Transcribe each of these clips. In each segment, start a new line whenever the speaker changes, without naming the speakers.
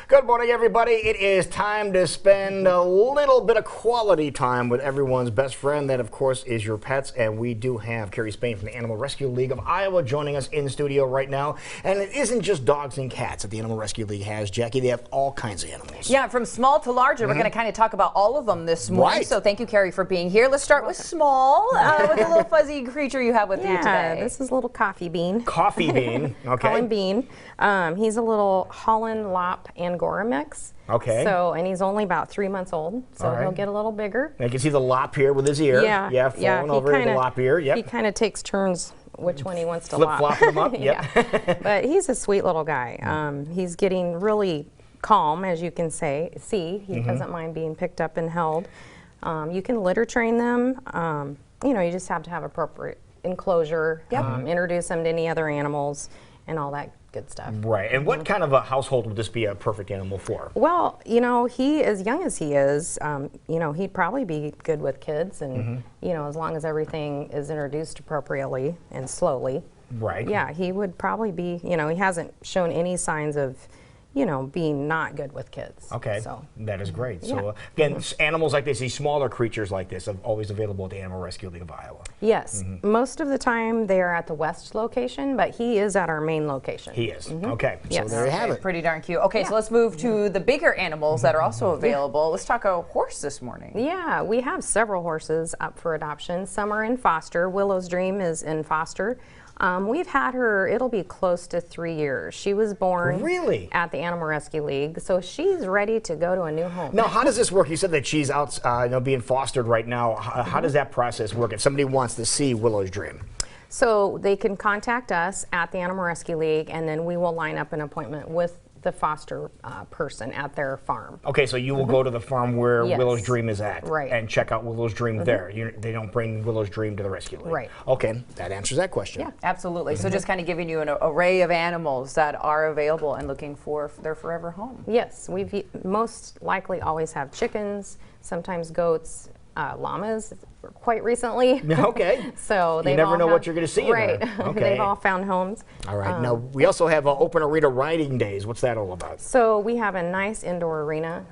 Good morning, everybody. It is time to spend a little bit of quality time with everyone's best friend. That, of course, is your pets. And we do have Carrie Spain from the Animal Rescue League of Iowa joining us in studio right now. And it isn't just dogs and cats that the Animal Rescue League has, Jackie. They have all kinds of animals.
Yeah, from small to larger. We're going to kind of talk about all of them this morning.
Right.
So thank you, Carrie, for being here. Let's start with small, with the little fuzzy creature you have with you today.
This is a little coffee bean.
Coffee bean. Okay.
Holland bean. He's a little Holland Lop Angora mix.
Okay.
So, and he's only about 3 months old, so he'll get a little bigger.
I can see the lop here with his ear.
Yeah,
falling over the lop ear. Yep.
He kind of takes turns which one he wants to
flip-flopping them up. Yep.
Yeah. But he's a sweet little guy. He's getting really calm, as you can see. He doesn't mind being picked up and held. You can litter train them. You know, you just have to have appropriate enclosure. Introduce them to any other animals and all that good stuff.
Right. And what kind of a household would this be a perfect animal for?
Well, you know, he, as young as he is, you know, he'd probably be good with kids, and you know, as long as everything is introduced appropriately and slowly.
Right.
Yeah, he would probably be, you know, he hasn't shown any signs of, you know, being not good with kids.
Okay,
so
that is great. So again, animals like this, these smaller creatures like this, are always available at the Animal Rescue League of Iowa.
Yes, most of the time they are at the West location, but he is at our main location.
He is. Okay,
Yes.
so there you have it.
Pretty darn cute. Okay, so let's move to the bigger animals that are also available. Let's talk a horse this morning.
Yeah, we have several horses up for adoption. Some are in foster. Willow's Dream is in foster. We've had her, it'll be close to 3 years. She was born at the Animal Rescue League, so she's ready to go to a new home.
Now, how does this work? You said that she's out, you know, being fostered right now. How does that process work if somebody wants to see Willow's Dream?
So they can contact us at the Animal Rescue League, and then we will line up an appointment with the foster person at their farm.
Okay, so you will go to the farm where Willow's Dream is at and check out Willow's Dream there. They don't bring Willow's Dream to the Rescue League.
Right.
Okay, that answers that question.
Yeah.
Absolutely. So just kind of giving you an array of animals that are available and looking for their forever home.
Yes, we most likely always have chickens, sometimes goats, llamas, quite recently.
Okay.
So
you never know what you're going to see.
Right.
In there. Okay.
They've all found homes.
All right. Now we also have open arena riding days. What's that all about?
So we have a nice indoor arena.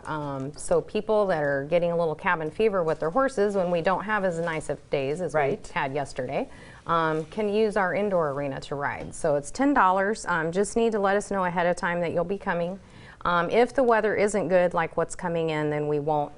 So people that are getting a little cabin fever with their horses when we don't have as nice of days as we had yesterday, can use our indoor arena to ride. So it's $10. Just need to let us know ahead of time that you'll be coming. If the weather isn't good, like what's coming in, then we won't,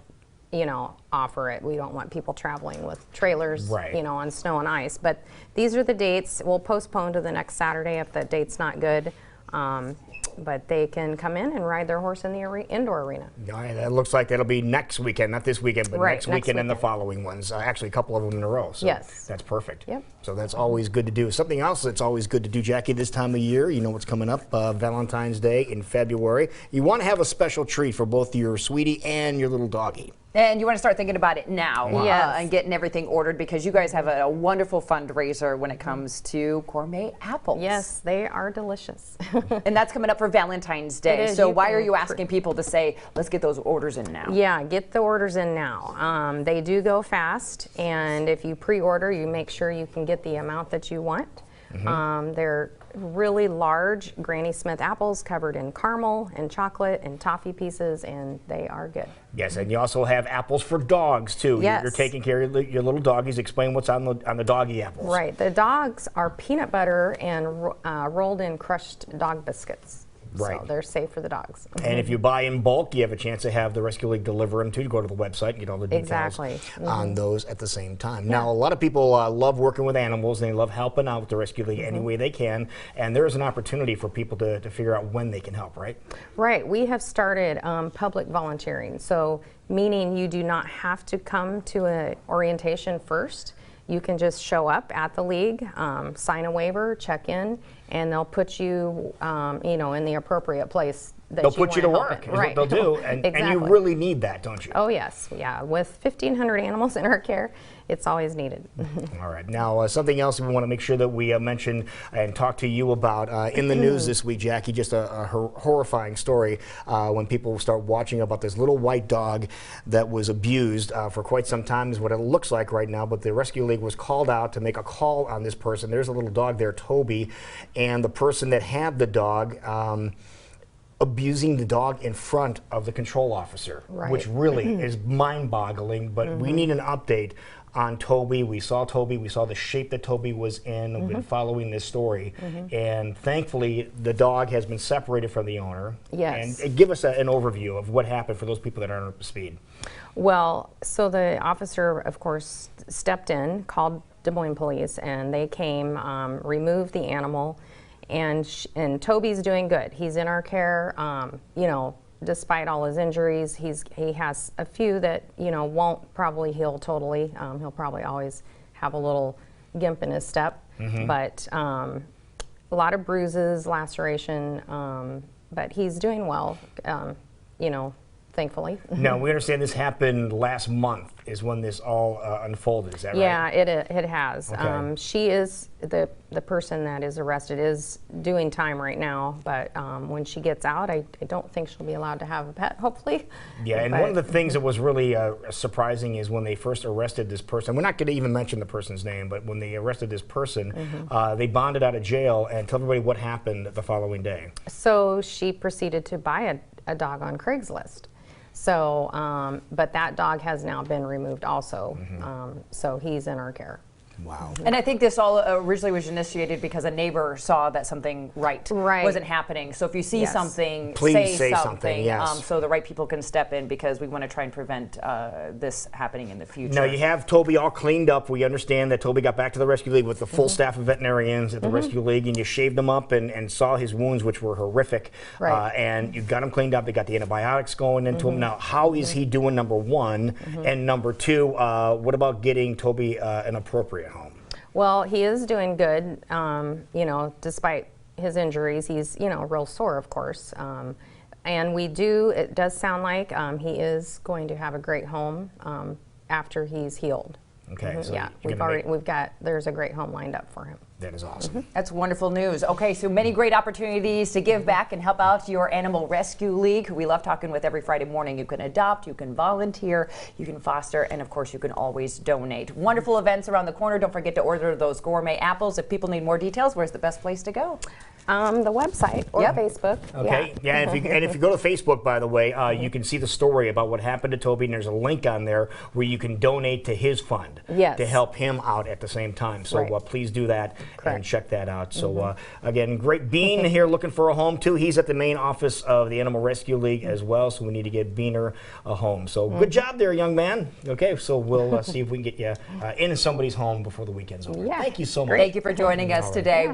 you know, offer it. We don't want people traveling with trailers, you know, on snow and ice. But these are the dates. We'll postpone to the next Saturday if the date's not good. But they can come in and ride their horse in the indoor arena.
All right, that looks like that'll be next weekend, not this weekend, but next weekend and the following ones. Actually, a couple of them in a row. So that's perfect.
Yep.
So that's always good to do. Something else that's always good to do, Jackie, this time of year, you know what's coming up, Valentine's Day in February. You want to have a special treat for both your sweetie and your little doggie.
And you want to start thinking about it now and getting everything ordered, because you guys have a wonderful fundraiser when it comes to gourmet apples.
Yes, they are delicious.
And that's coming up for Valentine's Day. So why are you asking people to say, let's get those orders in now?
Yeah, get the orders in now. They do go fast, and if you pre-order, you make sure you can get the amount that you want. They're really large Granny Smith apples covered in caramel and chocolate and toffee pieces, and they are good.
Yes, and you also have apples for dogs too.
Yes.
You're taking care of your little doggies. Explain what's on the doggy apples.
Right, the dogs are peanut butter and rolled in crushed dog biscuits.
Right.
So they're safe for the dogs.
And if you buy in bulk, you have a chance to have the Rescue League deliver them too. You go to the website and get all the details on those at the same time. Now, a lot of people love working with animals, and they love helping out with the Rescue League any way they can. And there is an opportunity for people to figure out when they can help, right?
Right. We have started public volunteering. So meaning you do not have to come to an orientation first. You can just show up at the league, sign a waiver, check in, and they'll put you, you know, in the appropriate place that
they'll put you to work. Is what they'll do, and you really need that, don't you?
Oh yes, yeah. With 1,500 animals in our care, it's always needed.
All right. Now, something else we want to make sure that we mention and talk to you about in the news this week, Jackie. Just a horrifying story when people start watching about this little white dog that was abused for quite some time, is what it looks like right now. But the Rescue League was called out to make a call on this person. There's a little dog there, Toby, and the person that had the dog abusing the dog in front of the control officer, which really is mind-boggling. But we need an update on Toby. We saw Toby. We saw the shape that Toby was in. We've been following this story. And thankfully, the dog has been separated from the owner.
Yes.
And give us an overview of what happened for those people that aren't up to speed.
Well, so the officer, of course, stepped in, called Des Moines Police, and they came, removed the animal, and Toby's doing good. He's in our care, you know, despite all his injuries. He has a few that, you know, won't probably heal totally. He'll probably always have a little gimp in his step, but a lot of bruises, laceration, but he's doing well, you know, thankfully.
Now, we understand this happened last month is when this all unfolded, is that right?
Yeah, it has.
Okay.
She is, the person that is arrested is doing time right now, but when she gets out, I don't think she'll be allowed to have a pet, hopefully.
Yeah, and one of the things that was really surprising is when they first arrested this person, we're not going to even mention the person's name, but when they arrested this person, they bonded out of jail, and tell everybody what happened the following day.
So she proceeded to buy a dog on Craigslist. So, but that dog has now been removed also, so he's in our care.
Wow.
And I think this all originally was initiated because a neighbor saw that something wasn't happening. So if you see something,
please say something. Yes.
So the right people can step in, because we want to try and prevent this happening in the future.
Now, you have Toby all cleaned up. We understand that Toby got back to the Rescue League with the full staff of veterinarians at the Rescue League, and you shaved him up and saw his wounds, which were horrific. And you got him cleaned up. They got the antibiotics going into him. Now, how is he doing, number one? And number two, what about getting Toby an appropriate home?
Well, he is doing good, you know, despite his injuries. He's, you know, real sore, of course. And it does sound like he is going to have a great home after he's healed.
Okay. So
yeah, there's a great home lined up for him.
That is awesome.
That's wonderful news. Okay, so many great opportunities to give back and help out your Animal Rescue League, who we love talking with every Friday morning. You can adopt, you can volunteer, you can foster, and of course you can always donate. Wonderful events around the corner. Don't forget to order those gourmet apples. If people need more details, where's the best place to go?
The website or Facebook.
Okay. Yeah. And if you go to Facebook, by the way, you can see the story about what happened to Toby, and there's a link on there where you can donate to his fund to help him out at the same time. So please do that and check that out. So again, great. Bean here looking for a home too. He's at the main office of the Animal Rescue League as well. So we need to get Beaner a home. So good job there, young man. Okay. So we'll see if we can get you in somebody's home before the weekend's over.
Yeah.
Thank you so much.
Thank you for joining us today.